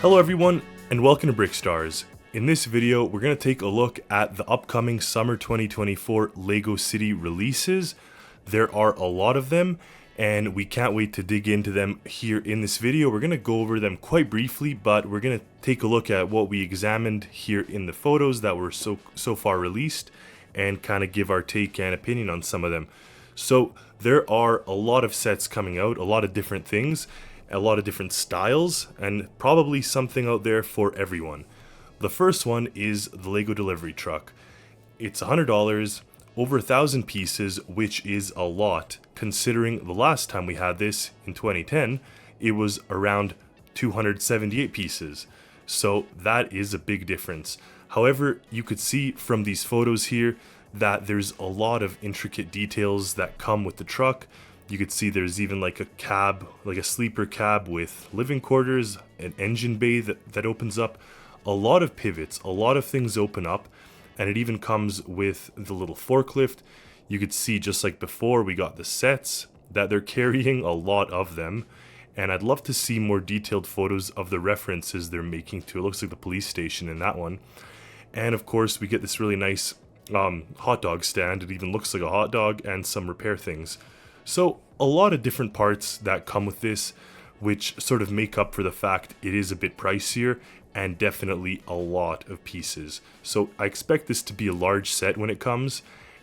Hello everyone, and welcome to Brickstars. In this video, we're going to take a look at the upcoming Summer 2024 LEGO City releases. There are a lot of them, and we can't wait to dig into them here in this video. We're going to go over them quite briefly, but we're going to take a look at what we examined here in the photos that were so far released, and kind of give our take and opinion on some of them. So there are a lot of sets coming out, a lot of different things, a lot of different styles, and probably something out there for everyone. The first one is the LEGO delivery truck. It's $100, over 1,000 pieces, which is a lot considering the last time we had this in 2010, it was around 278 pieces. So that is a big difference. However, you could see from these photos here that there's a lot of intricate details that come with the truck. You could see there's even like a cab, like a sleeper cab with living quarters, an engine bay that opens up, a lot of pivots, a lot of things open up, and it even comes with the little forklift. You could see, just like before, we got the sets, that they're carrying a lot of them, and I'd love to see more detailed photos of the references they're making to. It looks like the police station in that one. And of course, we get this really nice hot dog stand. It even looks like a hot dog, and some repair things. So a lot of different parts that come with this, which sort of make up for the fact it is a bit pricier and definitely a lot of pieces. So I expect this to be a large set when it comes,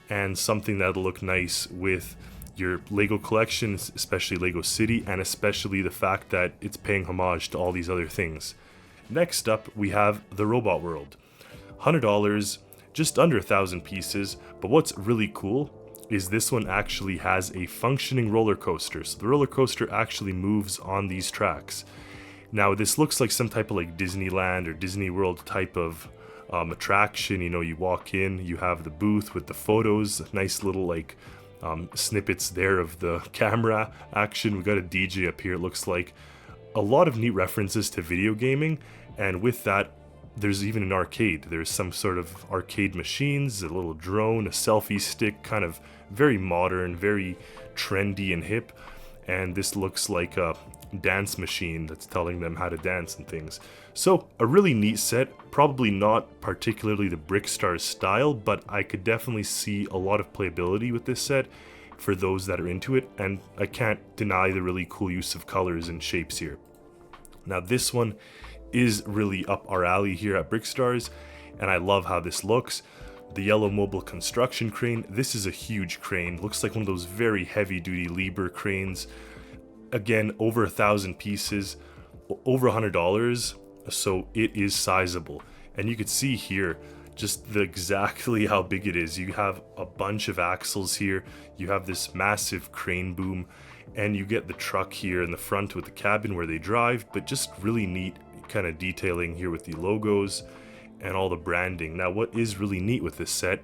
and something that'll look nice with your LEGO collection, especially LEGO City, and especially the fact that it's paying homage to all these other things. Next up, we have the Robot World. $100, just under 1,000 pieces, but what's really cool is this one actually has a functioning roller coaster. So the roller coaster actually moves on these tracks. Now this looks like some type of like Disneyland or Disney World type of attraction. You know, you walk in, you have the booth with the photos, nice little like snippets there of the camera action. We got a DJ up here, it looks like. A lot of neat references to video gaming, and with that, there's even an arcade. There's some sort of arcade machines, a little drone, a selfie stick, kind of very modern, very trendy and hip. And this looks like a dance machine that's telling them how to dance and things. So a really neat set, probably not particularly the Brickstars style, but I could definitely see a lot of playability with this set for those that are into it, and I can't deny the really cool use of colors and shapes here. Now this one is really up our alley here at Brickstars, and I love how this looks. The yellow mobile construction crane, this is a huge crane, looks like one of those very heavy duty Liebherr cranes. Again, over 1,000 pieces, over $100, so it is sizable. And you could see here just exactly how big it is. You have a bunch of axles here, you have this massive crane boom, and you get the truck here in the front with the cabin where they drive, but just really neat kind of detailing here with the logos and all the branding. Now what is really neat with this set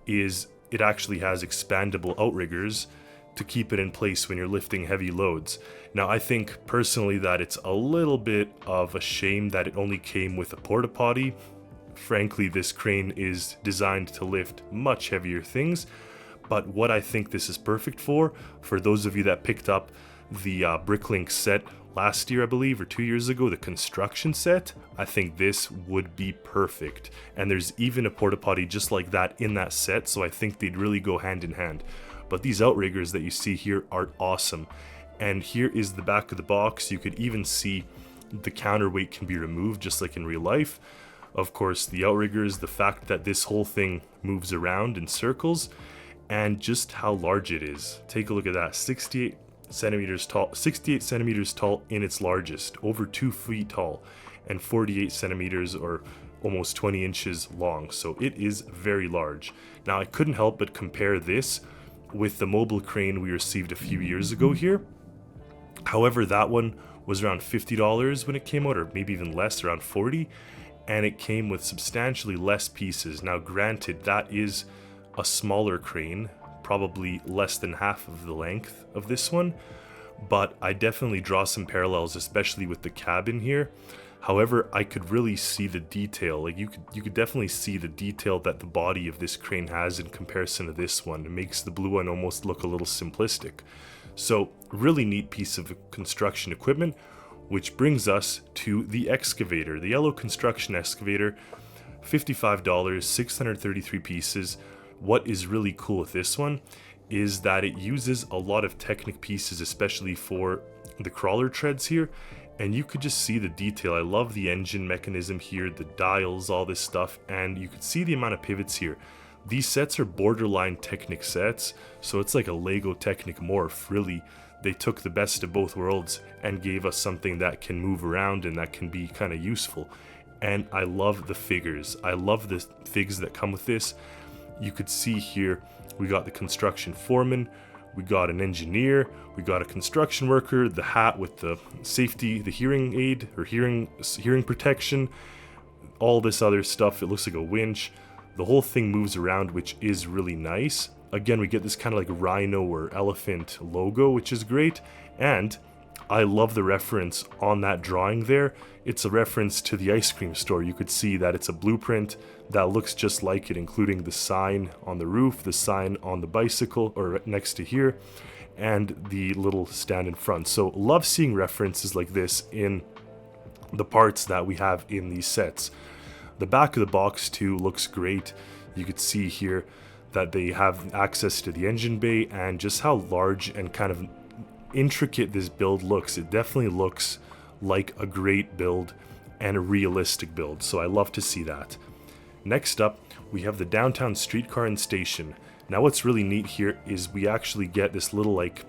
is it actually has expandable outriggers to keep it in place when you're lifting heavy loads. Now I think personally that it's a little bit of a shame that it only came with a porta potty. Frankly, this crane is designed to lift much heavier things, but what I think this is perfect for those of you that picked up the Bricklink set last year, I believe, or 2 years ago, the construction set, I think this would be perfect. And there's even a porta potty just like that in that set, so I think they'd really go hand in hand. But these outriggers that you see here are awesome. And here is the back of the box. You could even see the counterweight can be removed just like in real life. Of course, the outriggers, the fact that this whole thing moves around in circles, and just how large it is. Take a look at that, 68 centimeters tall in its largest, over 2 feet tall, and 48 centimeters or almost 20 inches long. So it is very large. Now I couldn't help but compare this with the mobile crane we received a few years ago here. However, that one was around $50 when it came out, or maybe even less, around 40, and it came with substantially less pieces. Now granted, that is a smaller crane, probably less than half of the length of this one, but I definitely draw some parallels, especially with the cabin here. However, I could really see the detail. Like you could definitely see the detail that the body of this crane has in comparison to this one. It makes the blue one almost look a little simplistic. So really neat piece of construction equipment. which brings us to the excavator, the yellow construction excavator. $55, 633 pieces. What is really cool with this one is that it uses a lot of Technic pieces, especially for the crawler treads here, and you could just see the detail. I love the engine mechanism here, the dials, all this stuff, and you could see the amount of pivots here. These sets are borderline Technic sets, so it's like a Lego Technic morph, really. They took the best of both worlds and gave us something that can move around and that can be kind of useful. And I love the figures. I love the figs that come with this. You could see here, we got the construction foreman, we got an engineer, we got a construction worker, the hat with the safety, the hearing aid, or hearing protection, all this other stuff. It looks like a winch. The whole thing moves around, which is really nice. Again, we get this kind of like rhino or elephant logo, which is great. And I love the reference on that drawing there. It's a reference to the ice cream store. You could see that it's a blueprint that looks just like it, including the sign on the roof, the sign on the bicycle or next to here, and the little stand in front. So love seeing references like this in the parts that we have in these sets. The back of the box too looks great. You could see here that they have access to the engine bay, and just how large and kind of intricate this build looks. It definitely looks like a great build and a realistic build, so I love to see that. Next up, we have the downtown streetcar and station. Now what's really neat here is we actually get this little like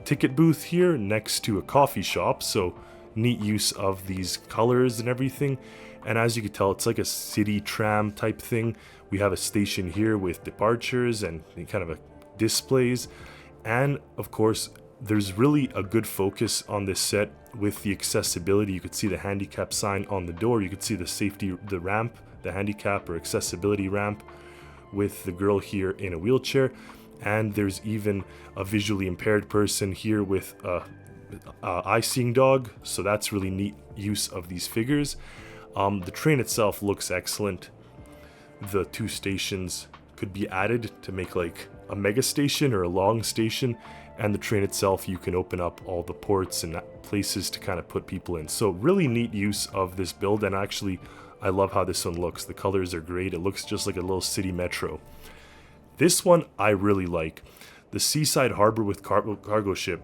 ticket booth here next to a coffee shop, so neat use of these colors and everything. And as you can tell, it's like a city tram type thing. We have a station here with departures and kind of a displays, and of course there's really a good focus on this set with the accessibility. You could see the handicap sign on the door, you could see the safety, the ramp, the handicap or accessibility ramp with the girl here in a wheelchair, and there's even a visually impaired person here with a eye-seeing dog, so that's really neat use of these figures. The train itself looks excellent. The two stations could be added to make like a mega station or a long station, and the train itself, you can open up all the ports and places to kind of put people in. So really neat use of this build, and actually I love how this one looks. The colors are great. It looks just like a little city metro. This one I really like. The Seaside Harbor with cargo ship.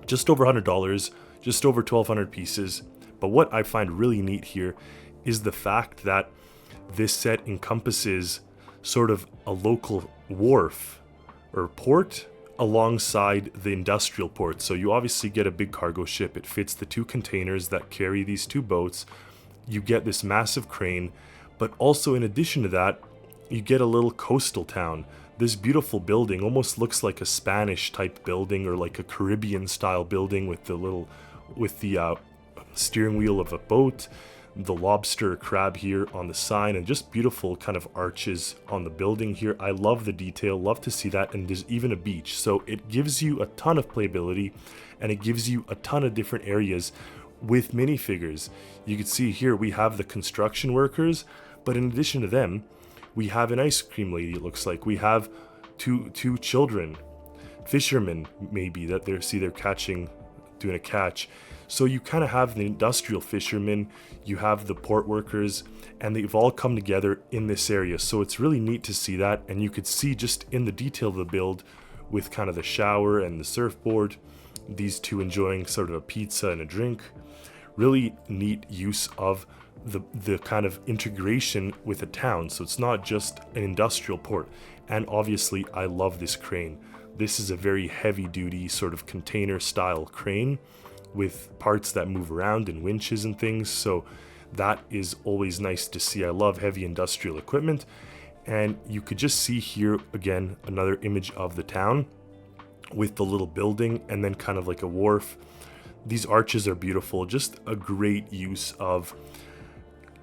Just over $100, just over 1,200 pieces. But what I find really neat here is the fact that this set encompasses sort of a local wharf or port alongside the industrial port. So you obviously get a big cargo ship. It fits the two containers that carry these two boats. You get this massive crane, but also in addition to that, you get a little coastal town. This beautiful building almost looks like a Spanish type building or like a Caribbean style building with the steering wheel of a boat, the lobster crab here on the sign, and just beautiful kind of arches on the building here. I love the detail, love to see that, and there's even a beach. So it gives you a ton of playability, and it gives you a ton of different areas with minifigures. You can see here we have the construction workers, but in addition to them, we have an ice cream lady, it looks like. We have two children, fishermen maybe, that they're catching, doing a catch. So you kind of have the industrial fishermen, you have the port workers, and they've all come together in this area. So it's really neat to see that, and you could see just in the detail of the build with kind of the shower and the surfboard, these two enjoying sort of a pizza and a drink. Really neat use of the kind of integration with a town. So it's not just an industrial port. And obviously I love this crane. This is a very heavy duty sort of container style crane with parts that move around and winches and things. So that is always nice to see. I love heavy industrial equipment. And you could just see here again another image of the town with the little building and then kind of like a wharf. These arches are beautiful. Just a great use of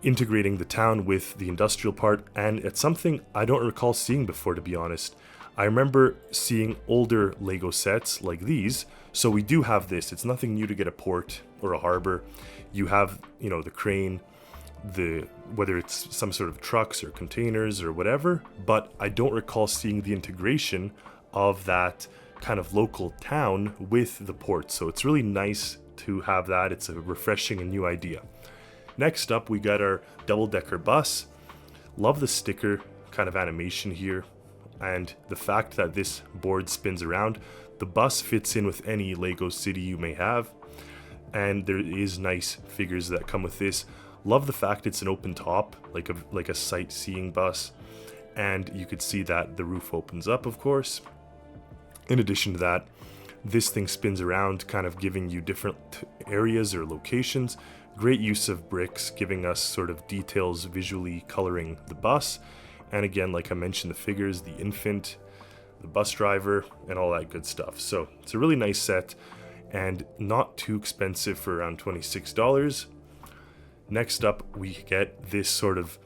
integrating the town with the industrial part, and it's something I don't recall seeing before, to be honest. I remember seeing older Lego sets like these, so we do have this. It's nothing new to get a port or a harbor. You have, you know, the crane, whether it's some sort of trucks or containers or whatever, but I don't recall seeing the integration of that kind of local town with the port. So it's really nice to have that. It's a refreshing and new idea. Next up, we got our double-decker bus. Love the sticker kind of animation here, and the fact that this board spins around. The bus fits in with any Lego city you may have, and there is nice figures that come with this. Love the fact it's an open top, like a sightseeing bus, and you could see that the roof opens up, of course. In addition to that, this thing spins around, kind of giving you different areas or locations. Great use of bricks, giving us sort of details visually coloring the bus. And again, like I mentioned, the figures, the infant, the bus driver, and all that good stuff. So it's a really nice set and not too expensive for around $26. Next up, we get this sort of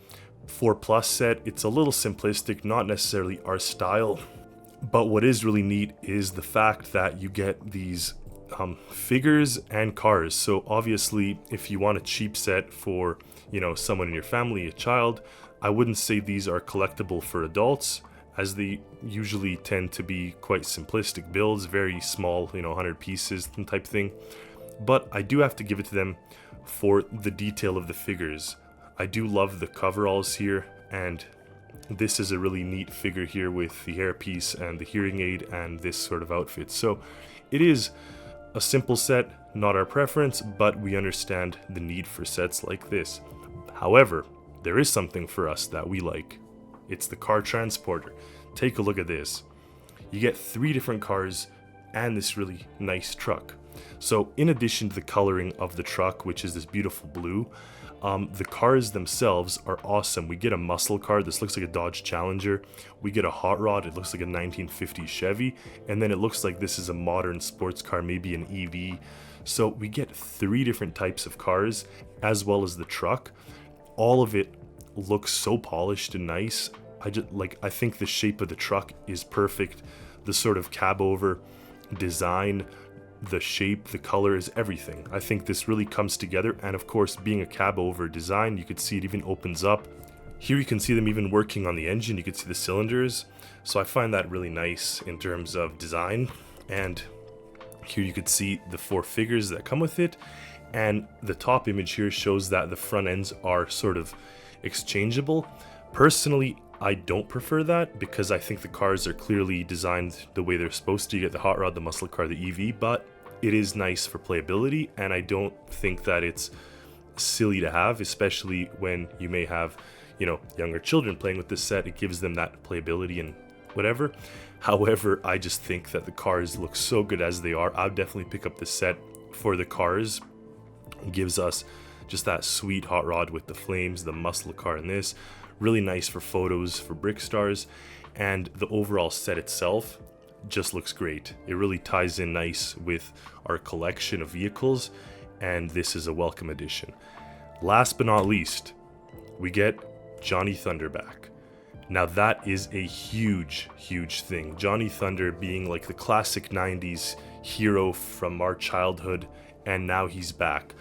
4+ set. It's a little simplistic, not necessarily our style, but what is really neat is the fact that you get these figures and cars. So obviously, if you want a cheap set for, someone in your family, a child, I wouldn't say these are collectible for adults, as they usually tend to be quite simplistic builds, very small, 100 pieces type thing. But I do have to give it to them for the detail of the figures. I do love the coveralls here, and this is a really neat figure here with the hairpiece and the hearing aid and this sort of outfit. So it is a simple set, not our preference, but we understand the need for sets like this. However, there is something for us that we like. It's the car transporter. Take a look at this. You get 3 different cars and this really nice truck. So in addition to the coloring of the truck, which is this beautiful blue, the cars themselves are awesome. We get a muscle car. This looks like a Dodge Challenger. We get a hot rod. It looks like a 1950s Chevy. And then it looks like this is a modern sports car, maybe an EV. So we get 3 different types of cars, as well as the truck. All of it looks so polished and nice. I think the shape of the truck is perfect. The sort of cab over design, the shape, the colors, everything. I think this really comes together, and of course, being a cab over design, you could see it even opens up. Here you can see them even working on the engine. You could see the cylinders. So I find that really nice in terms of design. And here you could see the 4 figures that come with it. And the top image here shows that the front ends are sort of exchangeable. Personally, I don't prefer that because I think the cars are clearly designed the way they're supposed to. You get the hot rod, the muscle car, the EV, but it is nice for playability, and I don't think that it's silly to have, especially when you may have, younger children playing with this set. It gives them that playability and whatever. However, I just think that the cars look so good as they are. I'll definitely pick up the set for the cars. It gives us just that sweet hot rod with the flames, the muscle car in this. Really nice for photos for Brickstars, and the overall set itself just looks great. It really ties in nice with our collection of vehicles, and this is a welcome addition. Last but not least, we get Johnny Thunder back. Now that is a huge thing. Johnny Thunder being like the classic 90s hero from our childhood, and now he's back.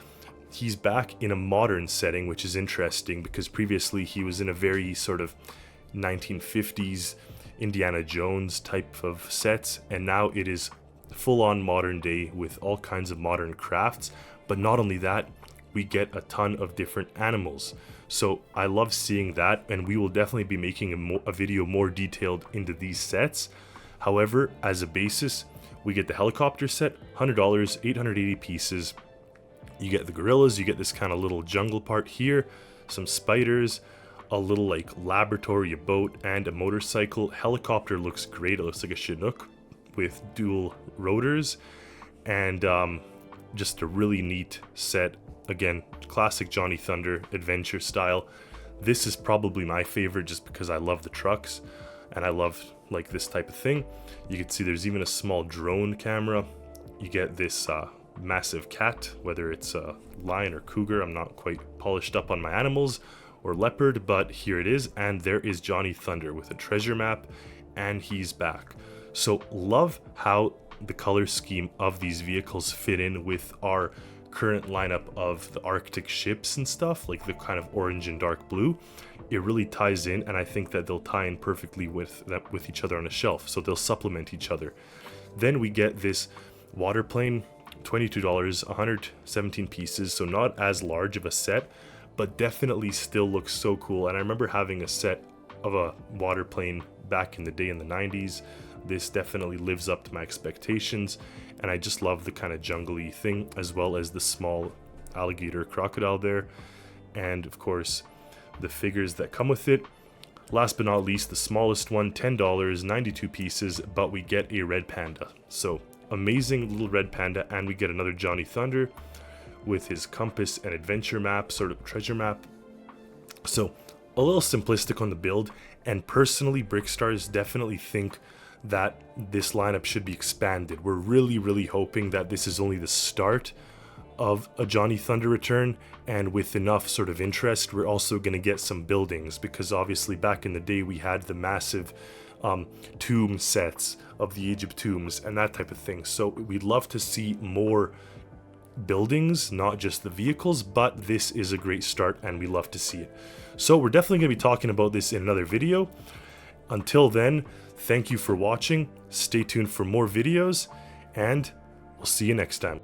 He's back in a modern setting, which is interesting because previously he was in a very sort of 1950s Indiana Jones type of sets, and now it is full-on modern day with all kinds of modern crafts. But not only that, we get a ton of different animals. So I love seeing that, and we will definitely be making a video more detailed into these sets. However, as a basis, we get the helicopter set, $100, 880 pieces. You get the gorillas, you get this kind of little jungle part here, some spiders, a little like laboratory, a boat, and a motorcycle. Helicopter looks great. It looks like a Chinook with dual rotors, and just a really neat set. Again, classic Johnny Thunder adventure style. This is probably my favorite just because I love the trucks and I love like this type of thing. You can see there's even a small drone camera. You get this massive cat, whether it's a lion or cougar. I'm not quite polished up on my animals, or leopard, but here it is. And there is Johnny Thunder with a treasure map, and he's back. So love how the color scheme of these vehicles fit in with our current lineup of the Arctic ships and stuff, like the kind of orange and dark blue. It really ties in, and I think that they'll tie in perfectly with each other on a shelf, so they'll supplement each other. Then we get this water plane $22, 117 pieces, so not as large of a set, but definitely still looks so cool. And I remember having a set of a water plane back in the day in the 90s. This definitely lives up to my expectations, and I just love the kind of jungly thing, as well as the small alligator crocodile there, and of course the figures that come with it. Last but not least, the smallest one, $10, 92 pieces, but we get a red panda. So amazing little red panda, and we get another Johnny Thunder with his compass and adventure map, sort of treasure map. So a little simplistic on the build, and personally Brickstars definitely think that this lineup should be expanded. We're really hoping that this is only the start of a Johnny Thunder return, and with enough sort of interest we're also going to get some buildings, because obviously back in the day we had the massive tomb sets of the Age of Tombs and that type of thing. So we'd love to see more buildings, not just the vehicles, but this is a great start and we love to see it. So we're definitely going to be talking about this in another video. Until then, thank you for watching, stay tuned for more videos, and we'll see you next time.